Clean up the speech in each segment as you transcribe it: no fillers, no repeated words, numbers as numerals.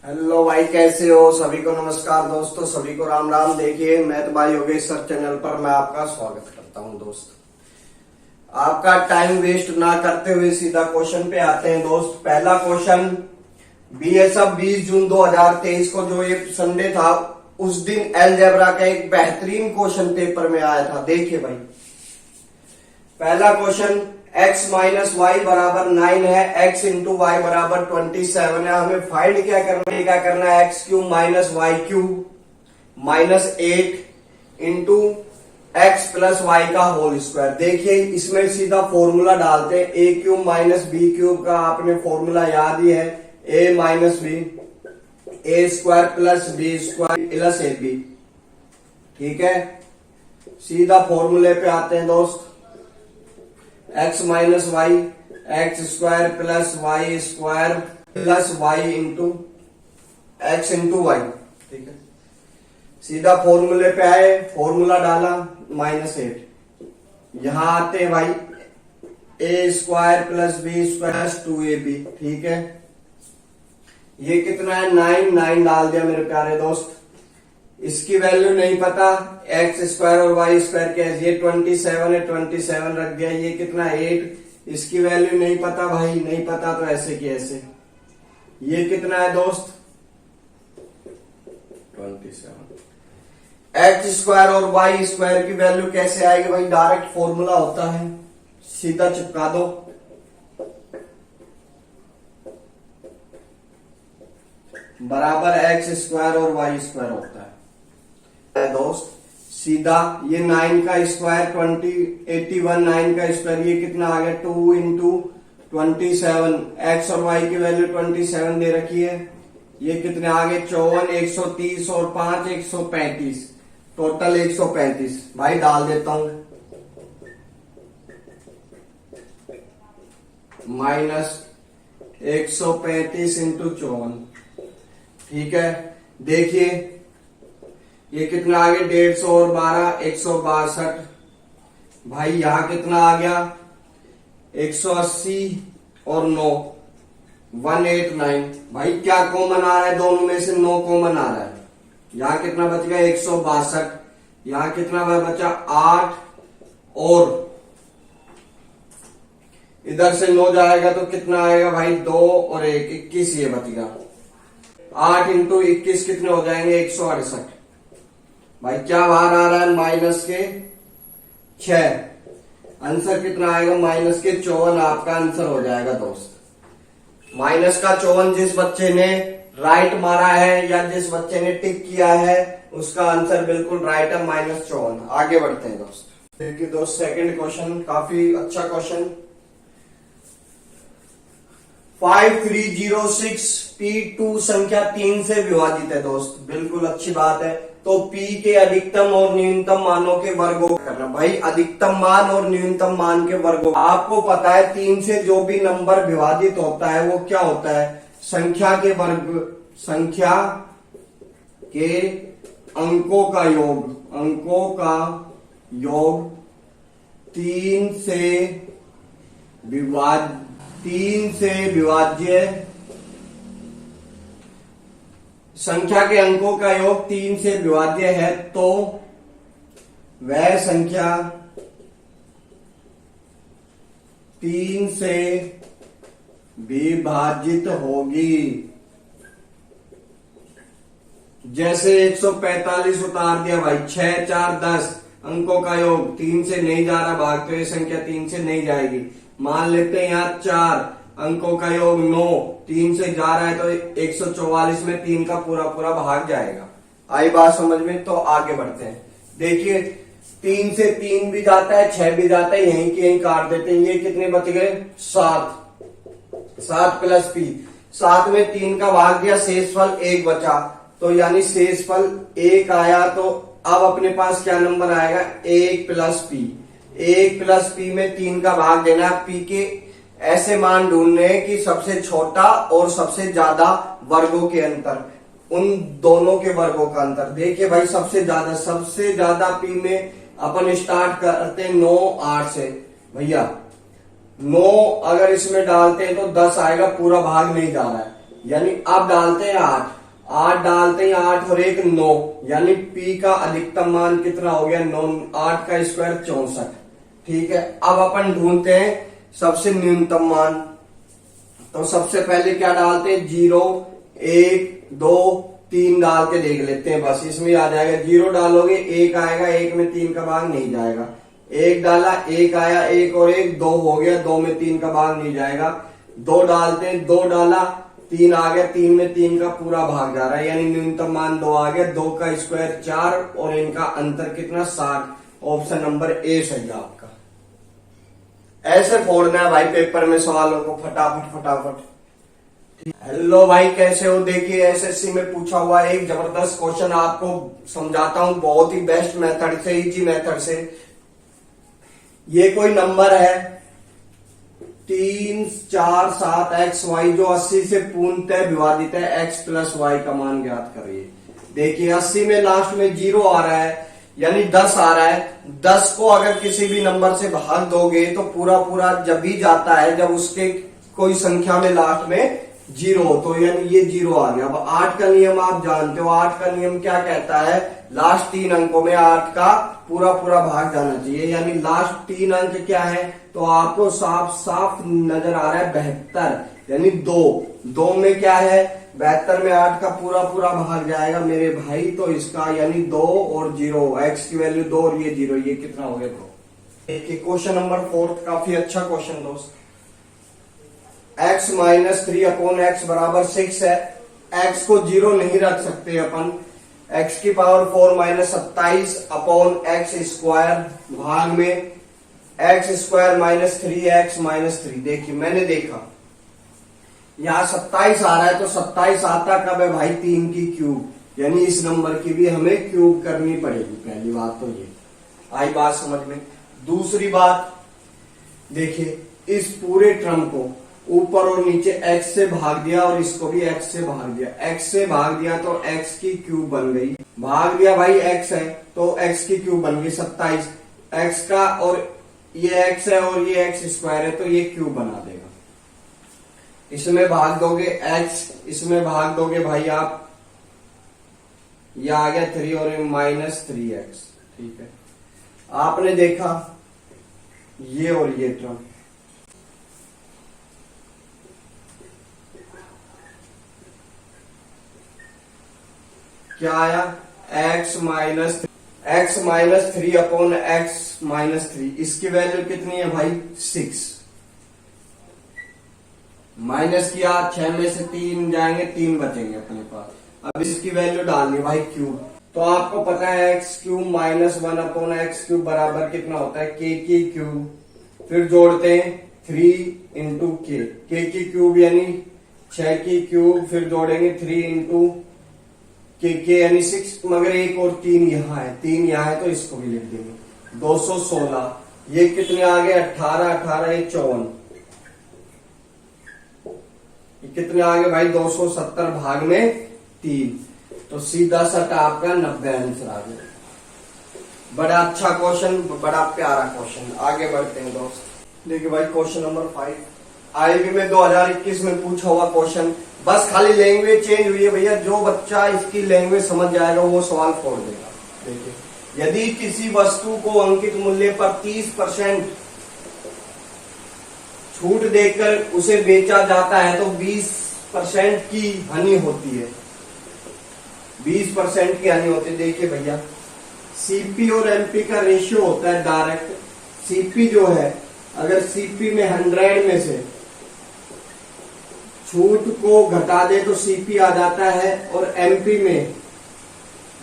Hello भाई, कैसे हो? सभी को नमस्कार दोस्तों, सभी को राम राम। देखिए, मैं तो भाई योगेश सर चैनल पर मैं आपका स्वागत करता हूं दोस्त। आपका टाइम वेस्ट ना करते हुए सीधा क्वेश्चन पे आते हैं दोस्त। पहला क्वेश्चन, बीएसएफ 20 जून 2023 को जो ये संडे था, उस दिन अलजेब्रा का एक बेहतरीन क्वेश्चन पेपर में आया था। देखिए भाई, पहला क्वेश्चन, x माइनस वाई बराबर 9 है, x इंटू वाई बराबर 27 है। हमें फाइंड क्या करना है, x cube minus y cube minus 8 into x plus y का होल स्क्वायर। देखिए, इसमें सीधा फॉर्मूला डालते हैं। A cube minus b cube का आपने फॉर्मूला याद ही है, a minus b, a square plus b square plus a b. ठीक है, सीधा फॉर्मूले पे आते हैं दोस्त। x minus y, x square plus y square plus y into x into y. ठीक है, सीधा फॉर्मूले पे आए, फॉर्मूला डाला, -8। यहां आते भाई, a square plus b square plus 2ab। ठीक है, ये कितना है, 9 डाल दिया मेरे प्यारे दोस्त। इसकी वैल्यू नहीं पता, एक्स स्क्वायर और वाई स्क्वायर क्या है, ये 27 है, 27 रख दिया। ये कितना है, 8। इसकी वैल्यू नहीं पता भाई, नहीं पता तो ऐसे की ऐसे। ये कितना है दोस्त, 27। एक्स स्क्वायर और वाई स्क्वायर की वैल्यू कैसे आएगी भाई, डायरेक्ट फॉर्मूला होता है, सीधा चिपका दो। बराबर एक्स स्क्वायर और वाई स्क्वायर होता है दोस्त। सीधा ये 9 का स्क्वायर 81, 9 का स्क्वायर ये कितना आ गया, 2 इंटू 27। एक्स और वाई की वैल्यू 27 दे रखी है। ये कितने आ गए, 54, 130 और 5 135, टोटल 135। भाई डाल देता हूं, माइनस 135 इंटू 54। ठीक है, देखिए ये कितना आ गया, 150 और 12 162। भाई यहां कितना आ गया, 180 और 9 189। भाई क्या कॉमन आ रहा है, दोनों में से 9 कॉमन आ रहा है। यहां कितना बच गया, 162। यहां कितना बचा, 8 और इधर से 9 जाएगा तो कितना आएगा भाई, 2 और 1 21। ये बच गया 8 इंटू 21 कितने हो जाएंगे, 168। भाई क्या बाहर आ रहा है, माइनस के 6। आंसर कितना आएगा, माइनस के 54 आपका आंसर हो जाएगा दोस्त। माइनस का 54 जिस बच्चे ने राइट मारा है या जिस बच्चे ने टिक किया है, उसका आंसर बिल्कुल राइट है, -54। आगे बढ़ते हैं दोस्त। देखिए दोस्त, सेकंड क्वेश्चन काफी अच्छा क्वेश्चन। 5306 P2 संख्या 3 से विभाजित है दोस्त, बिल्कुल अच्छी बात है। तो P के अधिकतम और न्यूनतम मानों के वर्गों करना। भाई अधिकतम मान और न्यूनतम मान के वर्गों, आपको पता है 3 से जो भी नंबर विभाजित होता है वो क्या होता है, संख्या के वर्ग, संख्या के अंकों का योग, अंकों का योग 3 से विभाज्य, संख्या के अंकों का योग 3 से विभाज्य है तो वह संख्या 3 से विभाजित होगी। जैसे 145 उतार दिया भाई, 6 4 10, अंकों का योग 3 से नहीं जा रहा भाग, तो ये संख्या 3 से नहीं जाएगी। मान लेते हैं यहाँ 4, अंकों का योग 9, 3 से जा रहा है तो 144 में 3 का पूरा पूरा भाग जाएगा। आई बात समझ में? तो आगे बढ़ते हैं। देखिए 3 से 3 भी जाता है, 6 भी जाता है, यहीं के यहीं काट देते हैं। ये कितने बच गए, 7। 7 प्लस पी, 7 में 3 का भाग दिया, शेषफल 1 बचा, तो यानी शेषफल 1 आया। तो अब अपने पास क्या नंबर आएगा, 1 प्लस पी। 1 प्लस पी में 3 का भाग देना। पी के ऐसे मान ढूंढने कि सबसे छोटा और सबसे ज्यादा वर्गों के अंतर, उन दोनों के वर्गों का अंतर। देखिए भाई, सबसे ज्यादा पी में अपन स्टार्ट करते हैं 9 8 से। भैया 9 अगर इसमें डालते हैं तो 10 आएगा, पूरा भाग नहीं जा रहा है। यानी अब डालते हैं 8, 8 डालते हैं 8 और 1 9, यानी पी का अधिकतम मान कितना हो गया 9, 8 का स्क्वायर 64। ठीक है, अब अपन ढूंढते हैं सबसे न्यूनतम मान। तो सबसे पहले क्या डालते हैं 0 1 2 3 डाल के देख लेते हैं, बस इसमें आ जाएगा। 0 डालोगे 1 आएगा, 1 में 3 का भाग नहीं जाएगा। 1 डाला 1 आया, 1 और 1 2 हो गया, 2 में 3 का भाग नहीं जाएगा। 2 डालते हैं, 2 डाला 3 आ गया, 3 में 3 का पूरा भाग जा रहा है, यानी न्यूनतम मान 2 आ गया। 2 का स्क्वायर 4 और इनका अंतर कितना 60। ऑप्शन नंबर ए सही है आपका। ऐसे फोड़ना है भाई पेपर में सवालों को फटाफट फटाफट। हेलो भाई, कैसे हो? देखिए एसएससी में पूछा हुआ एक जबरदस्त क्वेश्चन आपको समझाता हूं बहुत ही बेस्ट मेथड से, इजी मेथड से। ये कोई नंबर है 3 4 7 एक्स वाई जो 80 से पूर्णतः विभाजित है, एक्स प्लस वाई का मान ज्ञात करिए। देखिए 80 में लास्ट में 0 आ रहा है, यानी 10 आ रहा है। 10 को अगर किसी भी नंबर से भाग दोगे तो पूरा पूरा जब भी जाता है जब उसके कोई संख्या में लास्ट में 0 हो, तो यानी ये 0 आ गया। अब 8 का नियम आप जानते हो, 8 का नियम क्या कहता है, लास्ट 3 अंकों में 8 का पूरा पूरा भाग जाना चाहिए, यानी लास्ट 3 अंक क्या है, तो आपको साफ साफ नजर आ रहा है 72, यानी 2 में क्या है 72 में 8 का पूरा पूरा भाग जाएगा मेरे भाई। तो इसका यानी 2 और 0, एक्स की वैल्यू 2 और ये 0, ये कितना हो गया 2। देखिए क्वेश्चन नंबर 4 काफी अच्छा क्वेश्चन दोस्त। x माइनस 3 अपॉन एक्स बराबर 6 है। x को 0 नहीं रख सकते अपन, x की power 4 minus 27 upon x square भाग में x square minus 3x minus 3। देखिए मैंने देखा यहाँ 27 आ रहा है, तो 27 आता कब है भाई 3 की क्यूब, यानी इस नंबर की भी हमें क्यूब करनी पड़ेगी। पहली बात तो ये आई बात समझ में। दूसरी बात देखिए, इस पूरे टर्म को ऊपर और नीचे x से भाग दिया और इसको भी x से भाग दिया। x से भाग दिया तो x की क्यूब बन गई, भाग दिया भाई x है तो x की क्यूब बन गई 27। x का और ये x है और ये x स्क्वायर है, तो ये क्यूब बना देगा। इसमें भाग दोगे x, इसमें भाग दोगे भाई आप, ये आ गया 3 और माइनस 3x। ठीक है, आपने देखा ये और ये टर्म, क्या आया x minus 3 upon x minus 3। इसकी वैल्यू कितनी है भाई 6। माइनस किया, 6 में से 3 जाएंगे, 3 बचेंगे अपने पास। अब इसकी वैल्यू डालनी भाई क्यूब, तो आपको पता है x cube minus 1 upon x cube बराबर कितना होता है k की क्यूब। फिर जोड़ते हैं 3 इंटू के की क्यूब यानी 6 की क्यूब, फिर जोड़ेंगे 3 इंटू के यानी 6, मगर 1 और 3 यहाँ है, 3 यहाँ है तो इसको भी लिख देंगे 216। ये कितने आ गए 18, 18 ये 54, ये कितने आ गए भाई 270 भाग में 3, तो सीधा सट आपका 90 आंसर आ गया। बड़ा अच्छा क्वेश्चन, बड़ा प्यारा क्वेश्चन। आगे बढ़ते हैं दोस्त। देखिए भाई क्वेश्चन नंबर 5 आईबी में 2021 में पूछा हुआ क्वेश्चन, बस खाली लैंग्वेज चेंज हुई है भैया। जो बच्चा इसकी लैंग्वेज समझ जाएगा वो सवाल फोड़ देगा। देखिए, यदि किसी वस्तु को अंकित मूल्य पर 30% छूट देकर उसे बेचा जाता है तो 20% की हानि होती है। 20% की हानि होती है। देखिए भैया, सीपी और एमपी का रेशियो होता है डायरेक्ट। सीपी जो है, अगर सीपी में 100 में से छूट को घटा दे तो सीपी आ जाता है, और एमपी में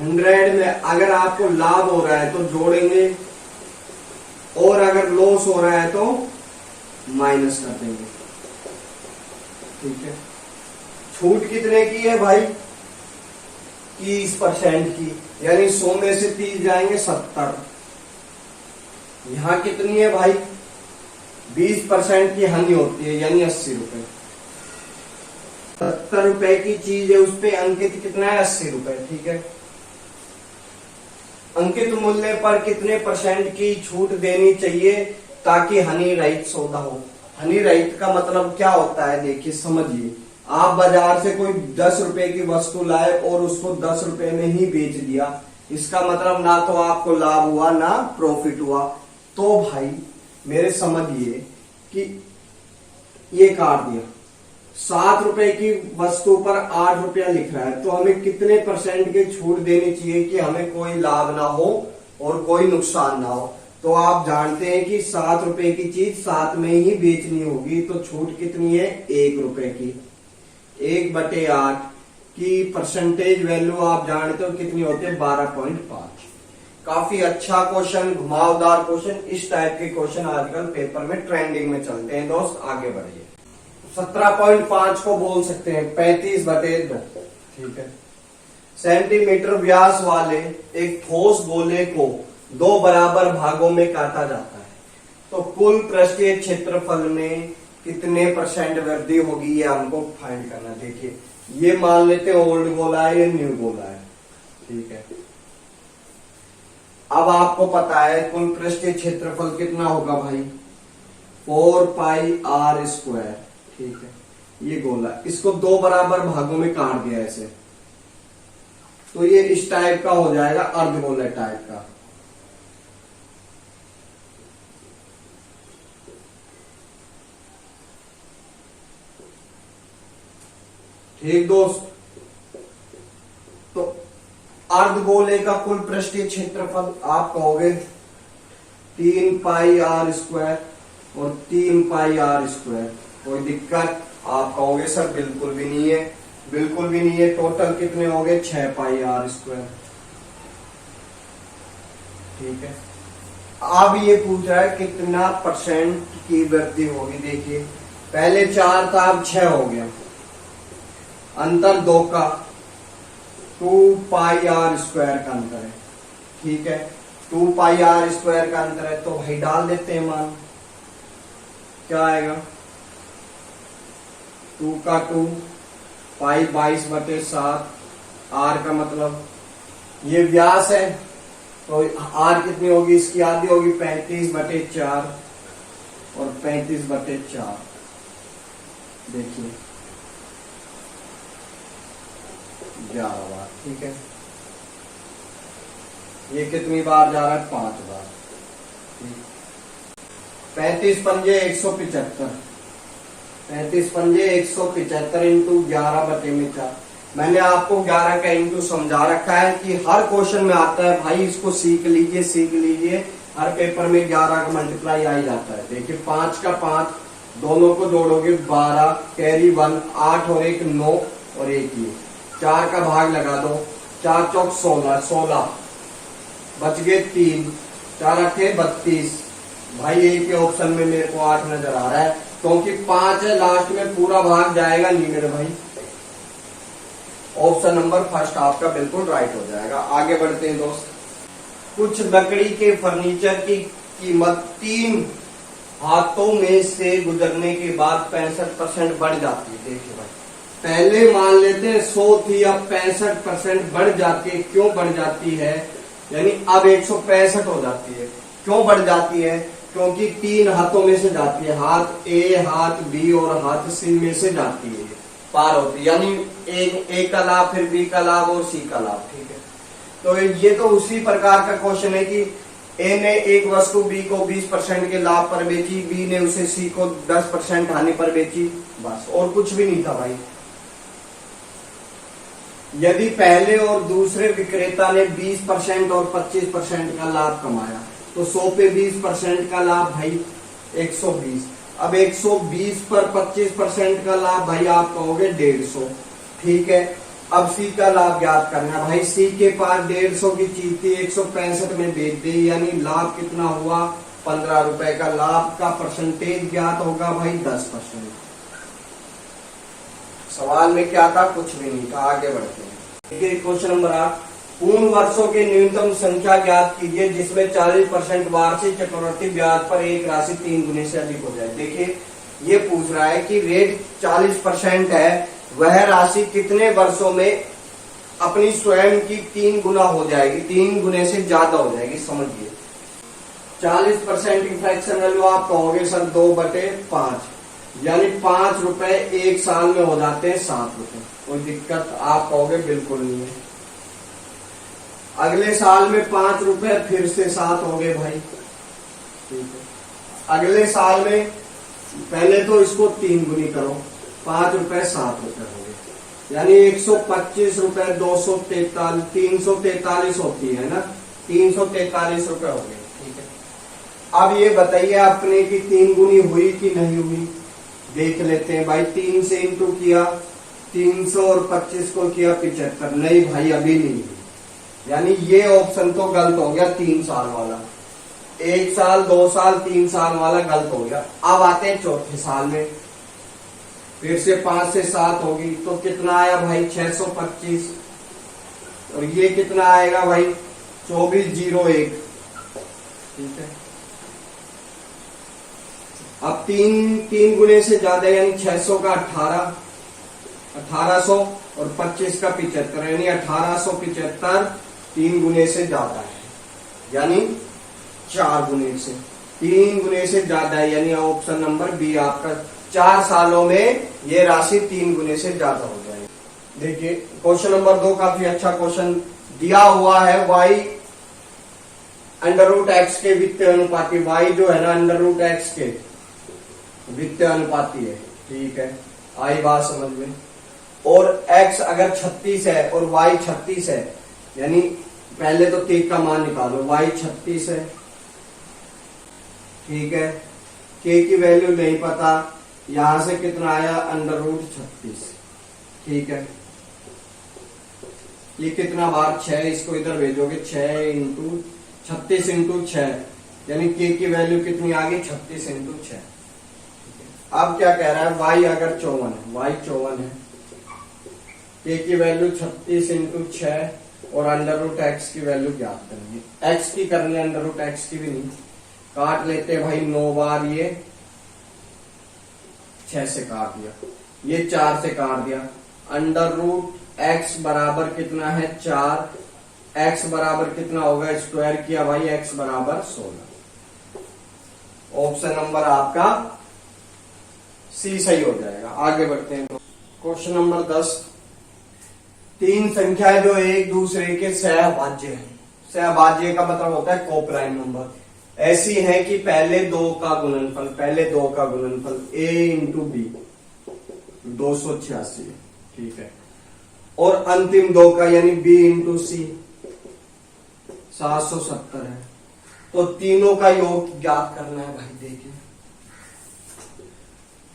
100 में अगर आपको लाभ हो रहा है तो जोड़ेंगे, और अगर लॉस हो रहा है तो माइनस कर देंगे। ठीक है, छूट कितने की है भाई 30% की, यानी 100 में से 30 जाएंगे 70। यहां कितनी है भाई 20% की हानि होती है, यानी 80 रुपए। 70 रुपए की चीज है, उस पे अंकित कितना है 80 रुपए। ठीक है, अंकित मूल्य पर कितने % की छूट देनी चाहिए ताकि हानि रहित सौदा हो। हानि रहित का मतलब क्या होता है, देखिए समझिए। आप बाजार से कोई 10 रुपए की वस्तु लाए और उसको 10 रुपए में ही बेच दिया, इसका मतलब ना तो आपको लाभ हुआ ना प्रॉफिट हुआ। तो भाई मेरे समझिए कि ये काट दिया, 7 रुपए की वस्तु पर 8 रुपया लिख रहा है, तो हमें कितने % की छूट देनी चाहिए कि हमें कोई लाभ ना हो और कोई नुकसान ना हो। तो आप जानते हैं कि 7 रुपए की चीज 7 में ही बेचनी होगी, तो छूट कितनी है 1 रुपए की। 1/8 की परसेंटेज वैल्यू आप जानते हो कितनी होती है 12.5। काफी अच्छा क्वेश्चन, घुमावदार क्वेश्चन। इस टाइप के क्वेश्चन आजकल पेपर में ट्रेंडिंग में चलते हैं दोस्त। आगे बढ़िए। 17.5 को बोल सकते हैं 35/2, ठीक है। सेंटीमीटर व्यास वाले एक ठोस गोले को 2 बराबर भागों में काटा जाता है, तो कुल पृष्ठीय क्षेत्रफल में कितने % वृद्धि होगी, ये हमको फाइंड करना। देखिए ये मान लेते हैं ओल्ड गोला है, ये न्यू गोला है, ठीक है। अब आपको पता है कुल पृष्ठीय क्षेत्रफल कितना होगा भाई 4πr², ठीक है। ये गोला, इसको 2 बराबर भागों में काट दिया ऐसे, तो ये इस टाइप का हो जाएगा, अर्धगोला टाइप का। ठीक दोस्त, तो अर्धगोले का कुल पृष्ठीय क्षेत्रफल आप कहोगे 3πr² और 3πr²। कोई दिक्कत? आप कहोगे सर बिल्कुल भी नहीं है, बिल्कुल भी नहीं है। टोटल कितने हो गए 6πr², ठीक है। अब ये पूछ रहा है कितना % की वृद्धि होगी। देखिए पहले 4 था, अब 6 हो गया, अंतर 2 का 2πr² का अंतर है, ठीक है। 2πr² का अंतर है, तो भाई डाल देते हैं मान, क्या आएगा 2 का 2, पाई 22/7, r का मतलब ये व्यास है, तो r कितनी होगी, इसकी आधी होगी 35/4 और 35/4। देखिए 11 बार, ठीक है। ये कितनी बार जा रहा है 5 बार। 35 पंजे 175, 35 पंजे 175 इंटू 11/4। मैंने आपको 11 का इंटू समझा रखा है कि हर क्वेश्चन में आता है भाई, इसको सीख लीजिए, सीख लीजिए। हर पेपर में 11 का मल्टीप्लाई आ ही जाता है। देखिए 5 का 5, दोनों को जोड़ोगे 12, कैरी 1, 8 और 1 9 और 1 ये 4 का भाग लगा दो, 4 चौक 16, 16 बच गए 3, 4 8 32। भाई एक के ऑप्शन में मेरे को 8 नजर आ रहा है, क्योंकि 5 है लास्ट में, पूरा भाग जाएगा नहीं मेरे भाई। ऑप्शन नंबर फर्स्ट आपका बिल्कुल राइट हो जाएगा। आगे बढ़ते हैं दोस्त। कुछ लकड़ी के फर्नीचर की कीमत 3 हाथों में से गुजरने के बाद 65% बढ़ जाती है। देखिए भाई, पहले मान लेते हैं 100 थी, अब 65% बढ़ जाती है। क्यों बढ़ जाती है, यानी अब 165 हो जाती है। क्यों बढ़ जाती है, क्योंकि 3 हाथों में से जाती है, हाथ ए, हाथ बी और हाथ सी में से जाती है, पार होती है। यानी ए का लाभ, फिर बी का लाभ और सी का लाभ, ठीक है। तो ये तो उसी प्रकार का क्वेश्चन है कि ए ने एक वस्तु बी को 20% के लाभ पर बेची, बी ने उसे सी को 10% हानि पर बेची, बस, और कुछ भी नहीं था भाई। यदि पहले और दूसरे विक्रेता ने 20% और 25% का लाभ कमाया, तो 100 पे 20% का लाभ भाई 120। अब 120 पर 25% का लाभ भाई आप कहोगे 150, ठीक है। अब सी का लाभ ज्ञात करना भाई, सी के पास 150 की चीज थी, 165 में बेच दी, यानी लाभ कितना हुआ 15 रुपए का। लाभ का परसेंटेज ज्ञात होगा भाई 10%। सवाल में क्या था, कुछ भी नहीं था। आगे बढ़ते हैं। देखिए क्वेश्चन नंबर 8, पूर्ण वर्षों की न्यूनतम संख्या ज्ञात कीजिए जिसमें 40% वार्षिक चक्रवृद्धि ब्याज पर एक राशि 3 गुने से अधिक हो जाए। देखिए ये पूछ रहा है कि रेट 40% है, वह राशि कितने वर्षों में अपनी स्वयं की 3 गुना हो जाएगी, 3 गुने से ज्यादा हो जाएगी। समझिए 40% की फ्रैक्शन वैल्यू आप कहोगे सर 2/5, यानी 5 रुपए एक साल में हो जाते हैं 7 रुपए। कोई दिक्कत आप कहोगे बिल्कुल नहीं है। अगले साल में 5 रुपए फिर से 7 हो गए भाई, ठीक है। अगले साल में पहले तो इसको 3 गुनी करो, 5 रुपए 7 रुपए हो गए, यानी 125 रुपए 243 343 होती है ना, 343 रुपए हो गए, ठीक है। अब ये बताइए आपने कि 3 गुनी हुई कि नहीं हुई, देख लेते हैं भाई। 3 से इंटू किया 300 और 25 को किया 75, नहीं भाई अभी नहीं हुई, यानी ये ऑप्शन तो गलत हो गया। 3 साल वाला, 1 साल 2 साल 3 साल वाला गलत हो गया। अब आते हैं चौथे साल में, फिर से 5 से 7 होगी तो कितना आया भाई 625, और ये कितना आएगा भाई 2401, ठीक है। अब 3 गुने से ज्यादा यानी 600 का 1800 और 25 का 75, यानी 1875 3 गुने से ज्यादा है, यानी 4 गुने से, 3 गुने से ज्यादा है, यानी ऑप्शन नंबर बी आपका 4 सालों में ये राशि 3 गुने से ज्यादा हो जाएगी। देखिए क्वेश्चन नंबर 2 काफी अच्छा क्वेश्चन दिया हुआ है। y √x के वित्तीय अनुपाती, y जो है ना √x के वित्तीय अनुपाती है, ठीक है, आई बात समझ में। और x अगर 36 है और y 36 है, यानी पहले तो k का मान निकालो, y 36 है, ठीक है, k की वैल्यू नहीं पता, यहां से कितना आया √36, ठीक है। ये कितना बार 6, इसको इधर भेजोगे 6 इंटू 36 इंटू 6, यानी k की वैल्यू कितनी आ गई 36 इंटू 6। अब क्या कह रहा है, y अगर 54 है, y 54 है, k की वैल्यू 36 इंटू 6 और √x की वैल्यू ज्ञात करनी है। x की करनी है, √x की भी नहीं। काट लेते भाई 9 बार, ये 6 से काट दिया, ये 4 से काट दिया। √x बराबर कितना है 4, x बराबर कितना होगा, स्क्वायर किया भाई, x बराबर 16। ऑप्शन नंबर आपका सी सही हो जाएगा। आगे बढ़ते हैं क्वेश्चन नंबर 10। 3 संख्या जो एक दूसरे के सहभाज्य है, सहभाज्य का मतलब होता है कोप्राइम नंबर, ऐसी है कि पहले 2 का गुणनफल a इंटू बी 286, ठीक है, और अंतिम 2 का यानी b इंटू सी 770 है। तो तीनों का योग ज्ञात करना है भाई। देखिए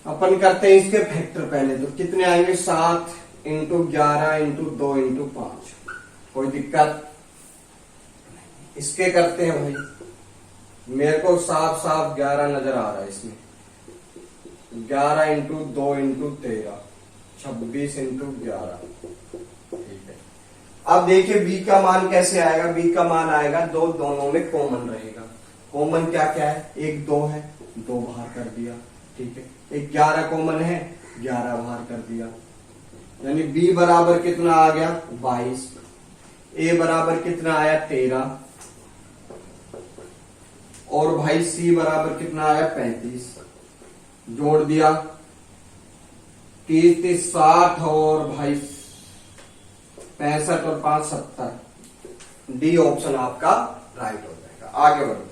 अपन करते हैं इसके फैक्टर पहले, तो कितने आएंगे 7 इंटू 11 इंटू 2 इंटू 5, कोई दिक्कत। इसके करते हैं भाई, मेरे को साफ 11 नजर आ रहा है इसमें, 11 इंटू 2 इंटू 13 26 इंटू 11, ठीक है। अब देखिए b का मान कैसे आएगा, b का मान आएगा दोनों में कॉमन रहेगा। कॉमन क्या क्या है, एक 2 है, 2 बाहर कर दिया, ठीक है। एक 11 कॉमन है, 11 बाहर कर दिया, यानी b बराबर कितना आ गया 22, a बराबर कितना आया 13, और भाई c बराबर कितना आया 35। जोड़ दिया 30 30 60 और भाई 65 और 5 70। डी ऑप्शन आपका राइट हो जाएगा। आगे बढ़ो।